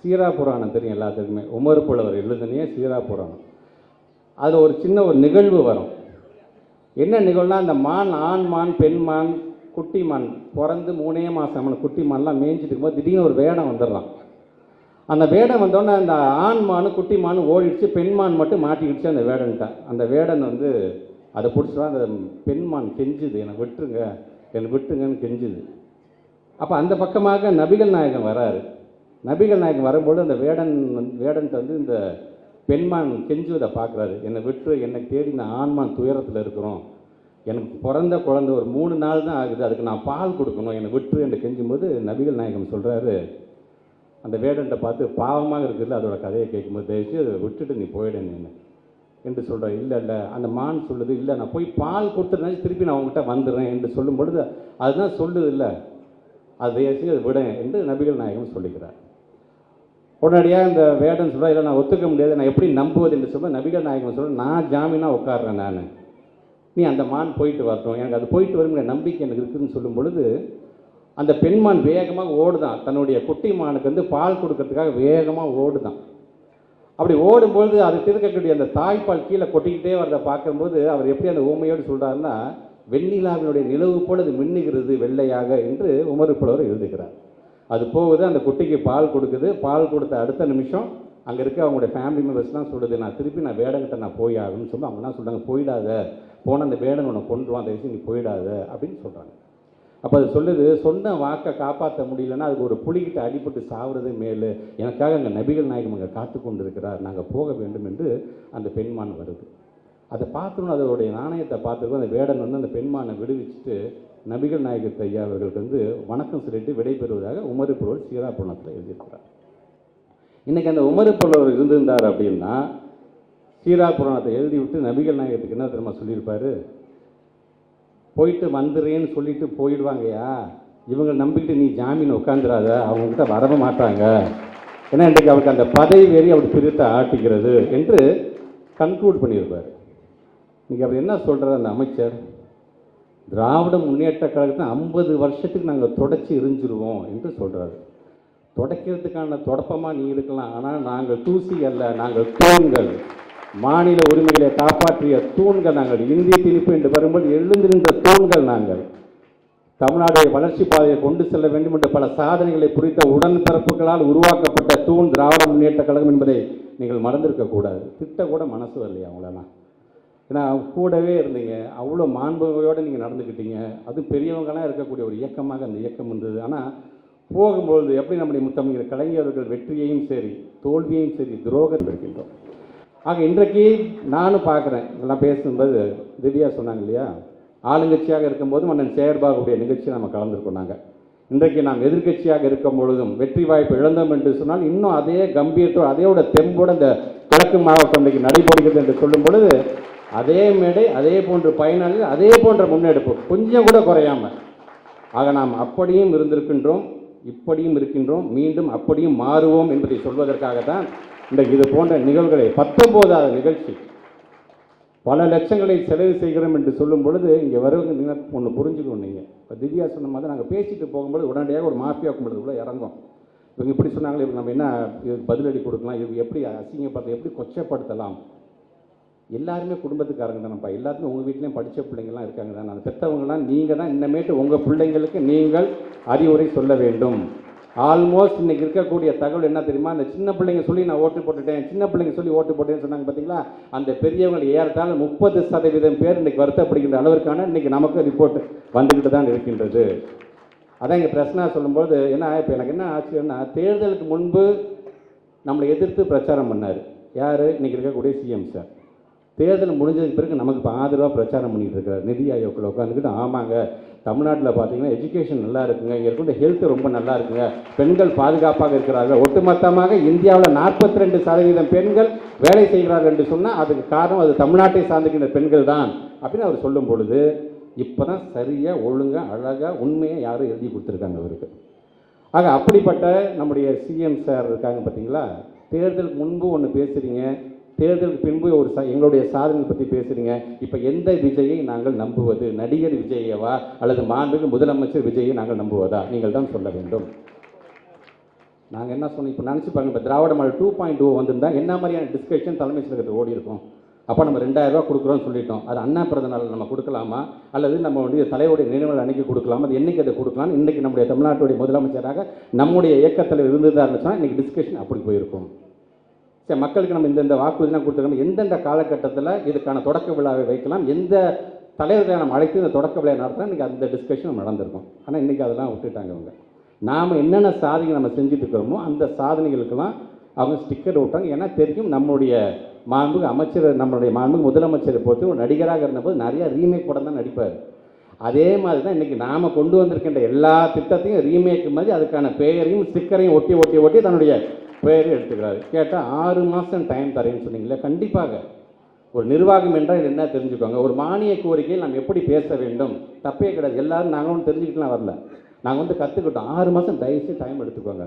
சீரா புராணம் தெரியும் எல்லாத்துக்குமே, உமர் புலவர் எழுதுனே சீரா புராணம். அதில் ஒரு சின்ன ஒரு நிகழ்வு வரும். என்ன நிகழ்வுனா, அந்த மான், ஆண் மான், பெண் மான், குட்டி மான் பிறந்து 3 மாதம் குட்டி மான்லாம் மேய்ஞ்சிட்டு இருக்கும்போது திடீர்னு ஒரு வேடம் வந்துடலாம். அந்த வேடம் வந்தோடனே அந்த ஆண் மானு குட்டி மானு ஓடிடுச்சு, பெண் மான் மட்டும் மாட்டிக்கிடுச்சு அந்த வேடன்ட்ட. அந்த வேடன் அதை பிடிச்சிதான் அந்த பெண் மான் கெஞ்சுது, என்னை விட்டுங்கன்னு கெஞ்சுது. அப்போ அந்த பக்கமாக நபிகள் நாயகம் வராரு. நபிகள் நாயகம் வரும்போது அந்த வேடன்ட்ட இந்த பெண்மான் கெஞ்சுவதை பார்க்குறாரு. என்னை விட்டு, என்னை தேடி நான் ஆண்மான் துயரத்தில் இருக்கிறோம், எனக்கு பிறந்த குழந்தை ஒரு 3 நாள் தான் ஆகுது, அதுக்கு நான் பால் கொடுக்கணும், என்னை விட்டு என்று கெஞ்சும்போது நபிகள் நாயகம் சொல்கிறாரு, அந்த வேடன்ட்ட பார்த்து, பாவமாக இருக்குதுல்ல அதோட கதையை கேட்கும்போது, தயவுச்சு அதை விட்டுட்டு நீ போயிடுன்னு. என்று சொல்கிறேன். இல்லை இல்லை, அந்த மான் சொல்லுது, இல்லை நான் போய் பால் கொடுத்துருந்தேன் திருப்பி நான் உங்ககிட்ட வந்துடுறேன் என்று சொல்லும் பொழுது அதுதான் சொல்லுது, இல்லை அதை விட என்று நபிகள் நாயகம் சொல்லுகிறார். உடனடியாக இந்த வேடன் சொல்ல, இல்லை நான் ஒத்துக்க முடியாது, நான் எப்படி நம்புவது என்று சொல்ல நபிகள் நாயகம் சொல்ல, நான் ஜாமீனாக உட்காடுறேன், நான் நீ அந்த மான் போயிட்டு வரட்டும், எனக்கு அது போயிட்டு வருங்கிற நம்பிக்கை எனக்கு இருக்குதுன்னு சொல்லும் பொழுது அந்த பெண்மான் வேகமாக ஓடுதான், தன்னுடைய குட்டி மானுக்கு வந்து பால் கொடுக்கறதுக்காக வேகமாக ஓடுதான். அப்படி ஓடும்பொழுது அது இருக்கக்கூடிய அந்த தாய்ப்பால் கீழே கொட்டிக்கிட்டே வரதை பார்க்கும்போது அவர் எப்படி அந்த ஊமையோடு சொல்கிறாருன்னா, வெண்ணிலாவினுடைய நிலவு போல் அது மின்னுகிறது வெள்ளையாக என்று உமர் புலவர் எழுதுகிறார். அது போகுது, அந்த குட்டிக்கு பால் கொடுக்குது, பால் கொடுத்த அடுத்த நிமிஷம் அங்கே இருக்க அவங்களுடைய ஃபேமிலி மெம்பர்ஸ்லாம் சொல்லுது, நான் திருப்பி நான் வேடங்கிட்ட நான் போய் ஆகணும்னு சொல்லி அவங்க என்ன சொல்கிறாங்க, போயிடாத, போன அந்த வேடன் உன்னை கொண்டுருவான், அந்த விஷயம் நீ போயிடாத அப்படின்னு சொல்கிறாங்க. அப்போ அது சொல்லுது, சொன்ன வாக்கை காப்பாற்ற முடியலன்னா அதுக்கு ஒரு புலிகிட்ட அடிபட்டு சாவுறது மேலு, எனக்காக அங்கே நபிகள் நாயகம் அங்கே காத்து கொண்டு இருக்கிறார், நாங்கள் போக வேண்டும் என்று அந்த பெண்மான் வருது. அதை பார்த்துணும் அதோடைய நாணயத்தை பார்த்துருக்கோம். அந்த வேடன் வந்து அந்த பெண்மானை விடுவிச்சுட்டு நபிகள் நாயகத்தை ஐயா அவர்களுக்கு வந்து வணக்கம் சொல்லிட்டு விடைபெறுவதாக உமர் புலவர் சீரா புராணத்தில் எழுதியிருக்கிறார். இன்றைக்கி அந்த உமர் புலவர் இருந்திருந்தார் அப்படின்னா சீரா புராணத்தை எழுதி விட்டு நபிகள் நாயகத்துக்கு என்ன தெரியுமா சொல்லியிருப்பார், போயிட்டு வந்துடுறேன்னு சொல்லிட்டு போயிடுவாங்கய்யா, இவங்க நம்பிக்கிட்டு நீ ஜாமீன் உட்காந்துடாத, அவங்கக்கிட்ட வரவே மாட்டாங்க, ஏன்னா இன்றைக்கு அவருக்கு அந்த பதவி வேறி அவர் பிரித்து ஆட்டிக்கிறது என்று கன்க்ளூட் பண்ணியிருப்பார். இன்றைக்கி அவர் என்ன சொல்கிறார் அந்த அமைச்சர், திராவிட முன்னேற்ற கழகத்தை 50 வருஷத்துக்கு நாங்கள் தொடச்சி எரிஞ்சிருவோம் என்று சொல்கிறாரு. தொடக்கிறதுக்கான தொடப்பமாக நீ இருக்கலாம், ஆனால் நாங்கள் தூசி அல்ல, நாங்கள் தூண்கள், மாநில உரிமைகளை காப்பாற்றிய தூண்கள் நாங்கள், இந்திய திணிப்பு என்று வரும்போது எழுந்திருந்த தூண்கள் நாங்கள், தமிழ்நாடு வளர்ச்சி பாதையை கொண்டு செல்ல வேண்டும் என்ற பல சாதனைகளை புரிந்த உடன்பிறப்புகளால் உருவாக்கப்பட்ட தூண் திராவிட முன்னேற்ற கழகம் என்பதை நீங்கள் மறந்திருக்கக்கூடாது. திட்ட கூட மனசு வரலையா அவங்களெல்லாம், ஏன்னா கூடவே இருந்தீங்க, அவ்வளோ மாண்புகளோடு நீங்கள் நடந்துக்கிட்டீங்க, அதுவும் பெரியவங்களாம் இருக்கக்கூடிய ஒரு இயக்கமாக அந்த இயக்கம் இருந்தது. ஆனால் போகும்பொழுது எப்படி நம்முடைய முத்தமிழர் கலைஞர்கள் வெற்றியையும் சரி தோல்வியையும் சரி துரோகம் இருக்கின்றோம். ஆக இன்றைக்கு நானும் பார்க்குறேன், இதெல்லாம் பேசும்போது திவ்யா சொன்னாங்க இல்லையா, ஆளுங்கட்சியாக இருக்கும்போது மன்னன் செயற்பாகுடைய நிகழ்ச்சியை நம்ம கலந்துருக்கோம். நாங்கள் இன்றைக்கு நாம் எதிர்கட்சியாக இருக்கும் பொழுதும் வெற்றி வாய்ப்பு இழந்தோம் என்று சொன்னால் இன்னும் அதே கம்பீரத்தோடு அதையோட தெம்போடு இந்த கிழக்கு மாவட்டம் இன்றைக்கு நடைபெறுகிறது என்று சொல்லும் பொழுது அதே மேடை, அதே போன்ற பயனாளிகள், அதே போன்ற முன்னெடுப்பு கொஞ்சம் கூட குறையாமல். ஆக நாம் அப்படியும் இருந்திருக்கின்றோம், இப்படியும் இருக்கின்றோம், மீண்டும் அப்படியும் மாறுவோம் என்பதை சொல்வதற்காகத்தான் இன்றைக்கு இது போன்ற நிகழ்வுகளை 19வது நிகழ்ச்சி பல லட்சங்களை செலவு செய்கிறோம் என்று சொல்லும் பொழுது இங்கே வருவங்க ஒன்று புரிஞ்சுக்கணும். நீங்கள் இப்போ திவ்யா சொன்ன மாதிரி நாங்கள் பேசிட்டு போகும்போது உடனடியாக ஒரு மாஃபியா கும்பிடுறதுக்குள்ளே இறங்கும். இவங்க இப்படி சொன்னாங்களே, இவங்க நம்ம என்ன பதிலடி கொடுக்கலாம், இவங்க எப்படி அசிங்கப்படுத்த, எப்படி கொச்சப்படுத்தலாம். எல்லாருமே குடும்பத்துக்காரங்க தானப்பா, எல்லாருமே உங்கள் வீட்லேயும் படித்த பிள்ளைங்கள்லாம் இருக்காங்க தானே, அந்த பெற்றவங்களாம் நீங்கள் தான் இன்னமேட்டு உங்கள் பிள்ளைங்களுக்கு நீங்கள் அறிவுரை சொல்ல வேண்டும். ஆல்மோஸ்ட் இன்றைக்கி இருக்கக்கூடிய தகவல் என்ன தெரியுமா, அந்த சின்ன பிள்ளைங்க சொல்லி நான் ஓட்டு போட்டுட்டேன், சின்ன பிள்ளைங்க சொல்லி ஓட்டு போட்டேன்னு சொன்னாங்க பார்த்தீங்களா, அந்த பெரியவங்க ஏறத்தாழ 30% பேர் இன்றைக்கி வருத்தப்படுகின்ற அளவிற்கான இன்றைக்கி நமக்கு ரிப்போர்ட் வந்துக்கிட்டு தான் இருக்கின்றது. அதான் இங்கே பிரச்சனை சொல்லும்போது ஏன்னா இப்போ எனக்கு என்ன ஆச்சுன்னா, தேர்தலுக்கு முன்பு நம்மளை எதிர்த்து பிரச்சாரம் பண்ணார் யார், இன்றைக்கி இருக்கக்கூடிய சிஎம் சார். தேர்தல் முடிஞ்சதுக்கு பிறகு நமக்கு இப்போ ஆதரவாக பிரச்சாரம் பண்ணிகிட்டு இருக்கிறார். நிதி ஆயோக்கில் உட்காந்துக்கிட்டு ஆமாங்க தமிழ்நாட்டில் பார்த்தீங்கன்னா எஜுகேஷன் நல்லா இருக்குங்க, இங்கே இருக்கிற ஹெல்த் ரொம்ப நல்லா இருக்குங்க, பெண்கள் பாதுகாப்பாக இருக்கிறார்கள், ஒட்டுமொத்தமாக இந்தியாவில் 42% பெண்கள் வேலை செய்கிறார்கள் என்று சொன்னால் அதுக்கு காரணம் அது தமிழ்நாட்டை சார்ந்திருக்கின்ற பெண்கள் தான் அப்படின்னு அவர் சொல்லும் பொழுது இப்போ தான் சரியாக ஒழுங்காக அழகாக உண்மையை யாரும் எழுதி கொடுத்துருக்காங்க அவருக்கு. ஆக அப்படிப்பட்ட நம்முடைய சிஎம் சார் இருக்காங்க பார்த்தீங்களா, தேர்தலுக்கு முன்பு ஒன்று பேசுகிறீங்க, தேர்தலுக்கு பின்பு ஒரு எங்களுடைய சாதனை பற்றி பேசுகிறீங்க. இப்போ எந்த விஜயை நாங்கள் நம்புவது, நடிகர் விஜயவா அல்லது மாண்புமிகு முதலமைச்சர் விஜயை நாங்கள் நம்புவதா, நீங்கள் தான் சொல்ல வேண்டும். நாங்கள் என்ன சொன்னோம், இப்போ நினச்சி பாருங்கள், இப்போ திராவிட மாடல் 2.0 வந்திருந்தால் என்ன மாதிரியான டிஸ்கஷன் தலைமை செயலகத்தில் ஓடி இருக்கும். அப்போ நம்ம 2000 ரூபா கொடுக்குறோன்னு சொல்லிட்டோம், அது அண்ணா பிறந்த நாள் நம்ம கொடுக்கலாமா அல்லது நம்ம வந்து தலைவருடைய நினைவுகள் அன்னைக்கு கொடுக்கலாமா, அது என்றைக்கு அதை கொடுக்கலாம். இன்றைக்கி நம்முடைய தமிழ்நாட்டுடைய முதலமைச்சராக நம்முடைய இயக்கத்தில் இருந்ததாக இருந்துச்சுன்னா இன்றைக்கி டிஸ்கஷன் அப்படி போயிருக்கும். சரி, மக்களுக்கு நம்ம இந்தந்த வாக்குறுதிலாம் கொடுத்துருக்கோம், எந்தெந்த காலகட்டத்தில் இதுக்கான தொடக்க விழாவை வைக்கலாம், எந்த தலைவர்களை நம்ம அழைத்து இந்த தொடக்க விழா நடத்தினா இன்றைக்கி அந்த டிஸ்கஷன் நடந்திருக்கும். ஆனால் இன்றைக்கி அதெல்லாம் விட்டுட்டாங்க அவங்க. நாம் என்னென்ன சாதனை நம்ம செஞ்சுட்டு இருக்கிறோமோ அந்த சாதனைகளுக்கெல்லாம் அவங்க ஸ்டிக்கர் விட்டாங்க. ஏன்னா தெரியும் நம்முடைய மாண்புமிகு அமைச்சர், நம்மளுடைய மாண்புமிகு முதலமைச்சரை பொறுத்து ஒரு நடிகராக இருந்தபோது நிறையா ரீமேக் படம் தான் நடிப்பார். அதே மாதிரி தான் இன்றைக்கி நாம் கொண்டு வந்திருக்கின்ற எல்லா திட்டத்தையும் ரீமேக் மாதிரி அதுக்கான பெயரையும் ஸ்டிக்கரையும் ஒட்டி ஒட்டி ஒட்டி தன்னுடைய பெயரை எடுத்துக்கிறாரு. கேட்டால் 6 மாதம் டைம் தரேன்னு சொன்னீங்களே, கண்டிப்பாக ஒரு நிர்வாகம் என்றால் என்ன தெரிஞ்சுக்கோங்க. ஒரு மானிய கோரிக்கையில் நாம் எப்படி பேச வேண்டும், தப்பே கிடையாது. எல்லாரும் நாங்கள் ஒன்றும் தெரிஞ்சுக்கிட்டுலாம் வரல, நாங்கள் வந்து கற்றுக்கிட்டோம். 6 மாதம் தயவுசெய்து டைம் எடுத்துக்கோங்க.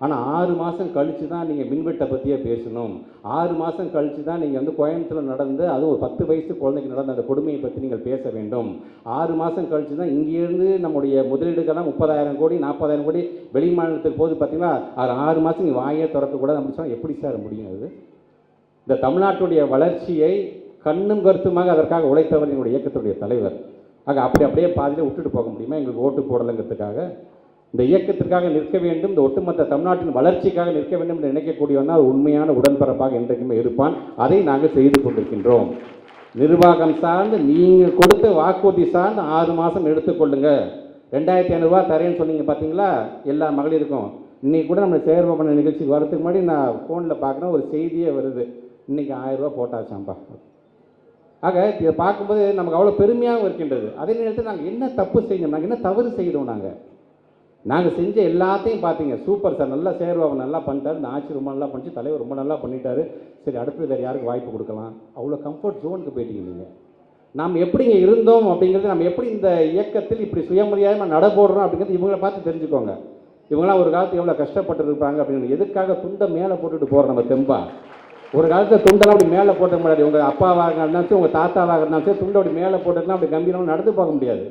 ஆனால் 6 மாதம் கழித்து தான் நீங்கள் மின்வெட்டை பற்றியே பேசணும். 6 மாதம் கழித்து தான் நீங்கள் வந்து கோயம்புத்தூரில் நடந்து, அதுவும் ஒரு 10 வயசு குழந்தைக்கு நடந்த அந்த கொடுமையை பற்றி நீங்கள் பேச வேண்டும். 6 மாதம் கழித்து தான் இங்கேருந்து நம்முடைய முதலீடுகள்லாம் 30,000 கோடி 40,000 கோடி வெளி மாநிலத்துக்கு போது பார்த்தீங்கன்னா, அது 6 மாதம் நீங்கள் வாயே திறக்கக்கூடாது அப்படின்னு சொன்னால் எப்படி சார் முடியும்? அது இந்த தமிழ்நாட்டுடைய வளர்ச்சியை கண்ணும் கருத்துமாக அதற்காக உழைத்தவர் எங்களுடைய இயக்கத்துடைய தலைவர். ஆக அப்படியே பாதியிலே விட்டுட்டு போக முடியுமா? எங்களுக்கு ஓட்டு போடலைங்கிறதுக்காக. இந்த இயக்கத்திற்காக நிற்க வேண்டும், இந்த ஒட்டுமொத்த தமிழ்நாட்டின் வளர்ச்சிக்காக நிற்க வேண்டும் என்று நினைக்கக்கூடியவன் தான் உண்மையான உடன்பரப்பாக என்றைக்குமே இருப்பான். அதை நாங்கள் செய்து கொண்டிருக்கின்றோம். நிர்வாகம் சார்ந்து நீங்கள் கொடுத்த வாக்குறுதி சார்ந்து 6 மாதம் எடுத்துக்கொள்ளுங்க. 2,500 ரூபா தரேன்னு சொன்னீங்க பார்த்தீங்களா எல்லா மகளிருக்கும். இன்றைக்கி கூட நம்ம சேர்வ நிகழ்ச்சிக்கு வரதுக்கு முன்னாடி நான் ஃபோனில் பார்க்குறேன், ஒரு செய்தியே வருது, இன்றைக்கி 1000 ரூபா போட்டாச்சாம்பா. ஆக இதை பார்க்கும்போது நமக்கு அவ்வளோ பெருமையாகவும் இருக்கின்றது. அதே நேரத்தில் நாங்கள் என்ன தப்பு செய்யணும், நாங்கள் என்ன தவறு செய்கிறோம்? நாங்கள் செஞ்ச எல்லாத்தையும் பார்த்தீங்க, சூப்பர் சார், நல்லா சேர்வாவை நல்லா பண்ணிட்டார், இந்த ஆட்சி ரொம்ப நல்லா பண்ணிச்சு, தலைவர் ரொம்ப நல்லா பண்ணிட்டாரு, சரி அடுத்து வேறு யாருக்கு வாய்ப்பு கொடுக்கலாம், அவ்வளோ கம்ஃபர்ட் ஜோனுக்கு போயிட்டீங்க நீங்கள். நாம் எப்படிங்க இருந்தோம் அப்படிங்கிறது, நம்ம எப்படி இந்த இயக்கத்தில் இப்படி சுயமரியாதையாக நடப்போடுறோம் அப்படிங்கிறது இவங்களை பார்த்து தெரிஞ்சுக்கோங்க. இவங்களாம் ஒரு காலத்து எவ்வளோ கஷ்டப்பட்டு இருப்பாங்க அப்படின்னு. எதுக்காக துண்டை மேலே போட்டுட்டு போகிறோம் நம்ம தெம்பா? ஒரு காலத்தில் துண்டெல்லாம் அப்படி மேலே போட்ட முடியாது. உங்கள் அப்பாவாக இருந்தாலும் உங்கள் தாத்தாவாக இருந்தாலும் சரி, துண்டை அப்படி மேலே போட்டுட்டுனா அப்படி கம்பீரமாக நடந்து போக முடியாது.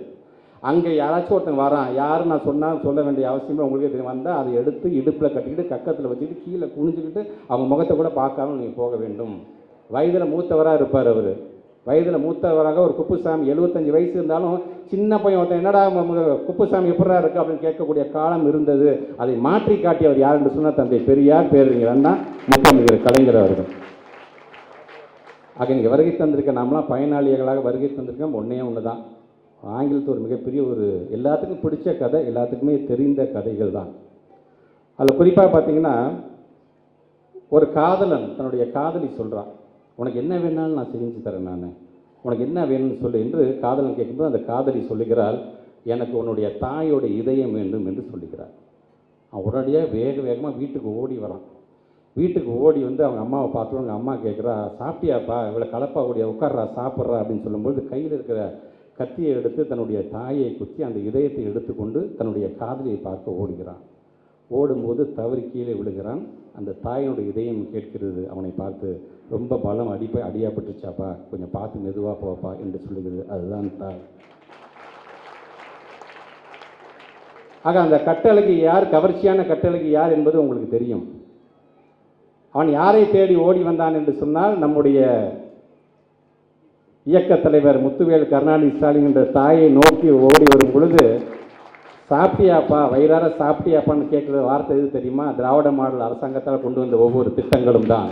அங்கே யாராச்சும் ஒருத்தங்க வரான், யாரும் நான் சொன்னால் சொல்ல வேண்டிய அவசியமே உங்களுக்கே தெரியும். வந்தால் அதை எடுத்து இடுப்பில் கட்டிக்கிட்டு கக்கத்தில் வச்சுக்கிட்டு கீழே குனிஞ்சிக்கிட்டு அவங்க முகத்தை கூட பார்க்காம நீங்கள் போக வேண்டும். வயதில் மூத்தவராக இருப்பார் அவர். வயதில் மூத்தவராக ஒரு குப்புசாமி 75 வயசு இருந்தாலும் சின்ன பையன் ஒருத்தன் என்னடா குப்புசாமி எப்படா இருக்குது அப்படின்னு கேட்கக்கூடிய காலம் இருந்தது. அதை மாற்றி காட்டியவர் யார் என்று சொன்னால் தந்தை பெரியார், பேரறிஞர் அண்ணா, முத்தமிழர் கலைஞர் அவர்கள். ஆக இங்கே வருகை தந்திருக்க நாமெல்லாம் பயனாளிகளாக வருகை தந்திருக்கோம். ஒன்று தான், ஆங்கிலத்தில் ஒரு மிகப்பெரிய ஒரு எல்லாத்துக்கும் பிடிச்ச கதை, எல்லாத்துக்குமே தெரிந்த கதைகள் தான். அதில் குறிப்பாக பார்த்தீங்கன்னா, ஒரு காதலன் தன்னுடைய காதலி சொல்கிறான், உனக்கு என்ன வேணாலும் நான் செஞ்சு தரேன், நான் உனக்கு என்ன வேணும்னு சொல்லு என்று காதலன் கேட்கும்போது அந்த காதலி சொல்லுகிறாள், எனக்கு உன்னுடைய தாயோட இதயம் வேண்டும் என்று சொல்லுகிறார். அவன் உடனடியாக வேகமாக வீட்டுக்கு ஓடி வரான். வீட்டுக்கு ஓடி வந்து அவங்க அம்மாவை பார்த்துட்டு அவங்க அம்மா கேட்குறா, சாப்பிட்டியாப்பா, இவ்வளோ கலப்பா ஓடியா, உட்கார்றா சாப்பிட்றா அப்படின்னு சொல்லும்போது கையில் இருக்கிற கத்தியை எடுத்து தன்னுடைய தாயை குத்தி அந்த இதயத்தை எடுத்துக்கொண்டு தன்னுடைய காதலியை பார்க்க ஓடுகிறான். ஓடும்போது தவறி கீழே விழுகிறான். அந்த தாயினுடைய இதயம் கேட்கிறது அவனை பார்த்து, ரொம்ப பலம் அடியாப்பட்டுச்சாப்பா, கொஞ்சம் பார்த்து மெதுவாக போப்பா என்று சொல்லுகிறது. அதுதான் தாய். ஆக அந்த கட்டளைக்கு யார், கவர்ச்சியான கட்டளைக்கு யார் என்பது உங்களுக்கு தெரியும். அவன் யாரை தேடி ஓடி வந்தான் என்று சொன்னால், நம்முடைய இயக்க தலைவர் முத்துவேல் கருணாநிதி ஸ்டாலின் என்ற தாயை நோக்கி ஓடி வரும் பொழுது, சாப்பிட்டியாப்பா, வயிறார சாப்பிட்டியாப்பான்னு கேட்குற வார்த்தை எது தெரியுமா? திராவிட மாடல் அரசாங்கத்தால் கொண்டு வந்த ஒவ்வொரு திட்டங்களும் தான்.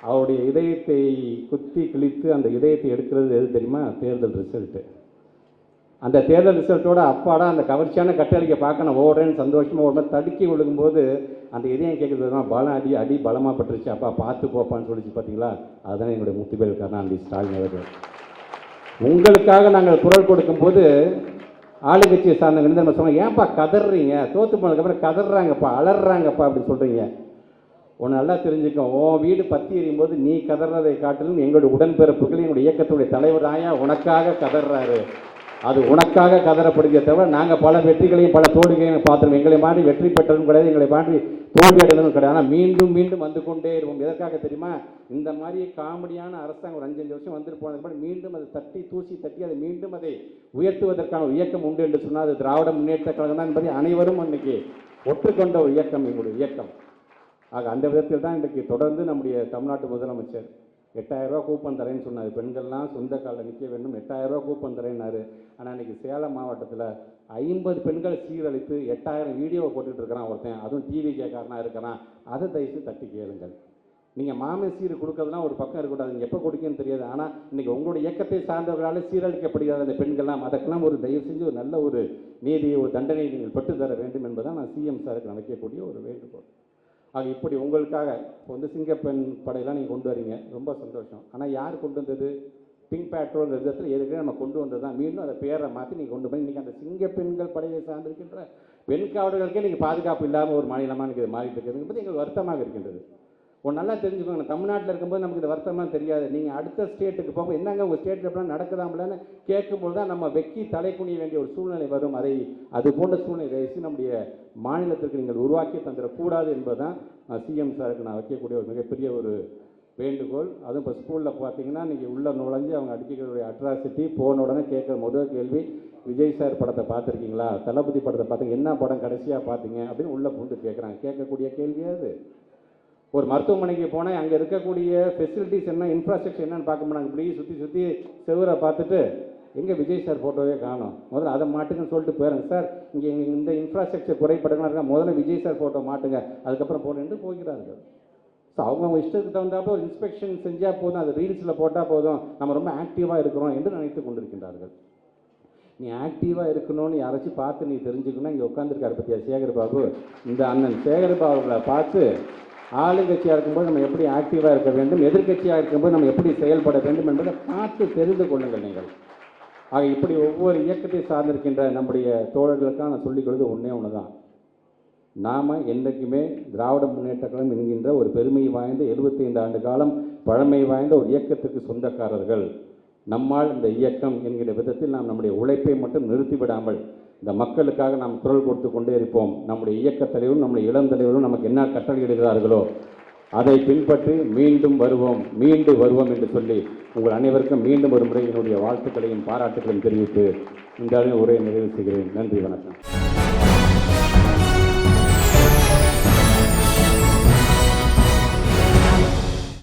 அவருடைய இதயத்தை குத்தி கிழித்து அந்த இதயத்தை எடுக்கிறது எது தெரியுமா? தேர்தல் ரிசல்ட்டு. அந்த தேர்தல் ரிசல்ட்டோட அப்பாடா அந்த கவர்ச்சியான கட்டளையை பார்க்க நான் ஓடுறேன்னு சந்தோஷமாக ஓடுறேன். தடுக்கி விழுகும்போது அந்த இதயம் கேட்குறது, பலம் அடி பலமாக பட்டுருச்சு, அப்பா பார்த்து போப்பான்னு சொல்லிச்சு. பார்த்தீங்களா? அதுதான் எங்களுடைய முத்துவேல் கருணாநிதி ஸ்டாலின் அவர்கள். உங்களுக்காக நாங்கள் குரல் கொடுக்கும்போது ஆளுங்கட்சியை சார்ந்தவங்க நம்ம சொன்னோம், ஏன்ப்பா கதறீங்க, தோற்று போனதுக்கப்புறம் கதறாங்கப்பா, அலறாங்கப்பா அப்படின்னு சொல்கிறீங்க. ஒன்று நல்லா தெரிஞ்சுக்கோ, உன் வீடு பற்றி எறியும் போது நீ கதறதை காட்டிலும் எங்களுடைய உடன்பிறப்புகள், எங்களுடைய இயக்கத்துடைய தலைவராயா உனக்காக கதறாரு. அது உனக்காக கதறப்படுகிறத தவிர நாங்கள் பல வெற்றிகளையும் பல தோல்விகளையும் பார்த்துருவோம். எங்களை மாதிரி வெற்றி பெற்றதும் கிடையாது, எங்களை மாதிரி தோல்வி அடைந்ததும் கிடையாது. ஆனால் மீண்டும் மீண்டும் வந்து கொண்டே இருப்போம். எதற்காக தெரியுமா? இந்த மாதிரி காமெடியான அரசாங்கம் ஒரு 5-5 வருஷம் வந்துட்டு போனதுக்கு மீண்டும் அதை தூசி தட்டி அதை மீண்டும் அதை உயர்த்துவதற்கான ஒரு இயக்கம் உண்டு என்று சொன்னால் அது திராவிட முன்னேற்ற கழகம் தான் என்பதை அனைவரும் இன்னைக்கு ஒற்றுக்கொண்ட ஒரு இயக்கம் எங்களுடைய இயக்கம். ஆக அந்த விதத்தில் தான் இன்றைக்கு தொடர்ந்து நம்முடைய தமிழ்நாட்டு முதலமைச்சர் 8,000 ரூபா கூப்பன் தரேன்னு சொன்னார். பெண்கள்லாம் சொந்த காலில் நிற்க வேண்டும், 8,000 ரூபா கூப்பன் தரேன்னாரு. ஆனால் இன்றைக்கி சேலம் மாவட்டத்தில் 50 பெண்கள் சீரழித்து 8,000 வீடியோவை போட்டுட்டு இருக்கிறான் ஒருத்தன், அதுவும் டிவி கேட்காரனா இருக்கிறான். அதை தயவுசு தட்டி கேளுங்கள். நீங்கள் மாமே சீர் கொடுக்கறதுலாம் ஒரு பக்கம் இருக்கக்கூடாது, எப்போ கொடுக்கன்னு தெரியாது. ஆனால் இன்றைக்கி உங்களுடைய இயக்கத்தை சார்ந்தவர்களால் சீரழிக்கப்படுகிறார் அந்த பெண்கள்லாம். அதற்கெல்லாம் ஒரு தயவு செஞ்சு ஒரு நல்ல ஒரு நீதியை, ஒரு தண்டனையை நீங்கள் பெற்றுத்தர வேண்டும் என்பதுதான் நான் சிஎம் சாருக்கு நினைக்கக்கூடிய ஒரு வேண்டுகோள். ஆக இப்படி உங்களுக்காக இப்போ வந்து சிங்கப்பெண் படையெல்லாம் நீங்கள் கொண்டு வரீங்க, ரொம்ப சந்தோஷம். ஆனால் யார் கொண்டு வந்தது? பிங்க் பேட்ரோல் விதத்தில் ஏற்கனவே நம்ம கொண்டு வந்தது தான். மீண்டும் அதை பேரை மாற்றி நீங்கள் கொண்டு போய் இன்றைக்கி அந்த சிங்கப்பெண்கள் படையை சார்ந்திருக்கின்ற பெண் காவலர்களுக்கே நீங்கள் பாதுகாப்பு இல்லாமல் ஒரு மாநிலமாக எனக்கு மாறிட்டு இருக்கிறது பற்றி எங்களுக்கு வருத்தமாக இருக்கின்றது. நல்லா தெரிஞ்சுக்கோங்க, தமிழ்நாட்டில் இருக்கும்போது நமக்கு இந்த வருத்தமாக தெரியாது. நீங்கள் அடுத்த ஸ்டேட்டுக்கு போகும்போது என்னங்க உங்கள் ஸ்டேட்டில் எப்படின்னா நடக்குதாம்லன்னு கேட்கும்போது தான் நம்ம வெக்கி தலை குனிய வேண்டிய ஒரு சூழ்நிலை வரும். அது போன்ற சூழ்நிலை தயவுசெய்து நம்முடைய மாநிலத்திற்கு நீங்கள் உருவாக்கி தந்துடக்கூடாது என்பதுதான் சிஎம் சாருக்கு நான் வைக்கக்கூடிய ஒரு மிகப்பெரிய ஒரு வேண்டுகோள். அதுவும் இப்போ ஸ்கூலில் பார்த்தீங்கன்னா நீங்கள் உள்ள நுழைஞ்சு அவங்க அடிக்கக்கூடிய அட்ராசிட்டி போன உடனே கேட்குற முதல் கேள்வி, விஜய் சார் படத்தை பார்த்துருக்கீங்களா, தளபதி படத்தை பார்த்தீங்க, என்ன படம் கடைசியாக பார்த்தீங்க அப்படின்னு உள்ளே பூந்து கேட்குறாங்க. கேட்கக்கூடிய கேள்வியாது. ஒரு மருத்துவமனைக்கு போனால் அங்கே இருக்கக்கூடிய ஃபெசிலிட்டிஸ் என்ன, இன்ஃப்ராஸ்ட்ரக்சர் என்னன்னு பார்க்க மாட்டாங்க. இப்படி சுற்றி செவரை பார்த்துட்டு எங்கே விஜய் சார் ஃபோட்டோவே காணும், முதல்ல அதை மாட்டுங்கன்னு சொல்லிட்டு போயிடுங்க. சார் இங்கே இந்த இன்ஃப்ராஸ்ட்ரக்சர் குறைபாடுகளாக இருக்கா, முதல்ல விஜய் சார் ஃபோட்டோ மாட்டுங்க, அதுக்கப்புறம் போகிறேன்ட்டு போகிறார்கள். ஸோ அவங்க இஷ்டத்துக்கு தகுந்தாப்போ ஒரு இன்ஸ்பெக்ஷன் செஞ்சால் போதும், அது ரீல்ஸில் போட்டால் போதும், நம்ம ரொம்ப ஆக்டிவாக இருக்கிறோம் என்று நினைத்து கொண்டிருக்கின்றார்கள். நீ ஆக்டிவாக இருக்கணும்னு யாராச்சும் பார்த்து நீ தெரிஞ்சுக்கணும். இங்கே உட்காந்துருக்காரு பற்றியா சேகர் பாபு, இந்த அண்ணன் சேகர் பாபுகளை பார்த்து ஆளுங்கட்சியாக இருக்கும்போது நம்ம எப்படி ஆக்டிவாக இருக்க வேண்டும், எதிர்கட்சியாக இருக்கும்போது நம்ம எப்படி செயல்பட வேண்டும் என்பதை பார்த்து தெரிந்து கொள்ளுங்கள் நீங்கள். ஆக இப்படி ஒவ்வொரு இயக்கத்தை சார்ந்திருக்கின்ற நம்முடைய தோழர்களுக்காக நான் சொல்லிக்கொள்வது ஒன்றே ஒன்று தான். நாம் என்றைக்குமே திராவிட முன்னேற்ற கழகம் என்கின்ற ஒரு பெருமை வாய்ந்த 75 ஆண்டு காலம் பழமை வாய்ந்த ஒரு இயக்கத்துக்கு சொந்தக்காரர்கள். நம்மால் இந்த இயக்கம் என்கிற விதத்தில் நாம் நம்முடைய உழைப்பை மட்டும் நிறுத்திவிடாமல் இந்த மக்களுக்காக நாம் குரல் கொடுத்து கொண்டே இருப்போம். நம்முடைய இயக்கத் தலைவரும் நம்முடைய இளம் தலைவரும் நமக்கு என்ன கட்டளையிடுகிறார்களோ அதை பின்பற்றி மீண்டும் வருவோம் என்று சொல்லி உங்கள் அனைவருக்கும் மீண்டும் ஒரு முறை என்னுடைய வாழ்த்துக்களையும் பாராட்டுகளையும் தெரிவித்து இந்த உரையை நிறைவு செய்கிறேன். நன்றி, வணக்கம்.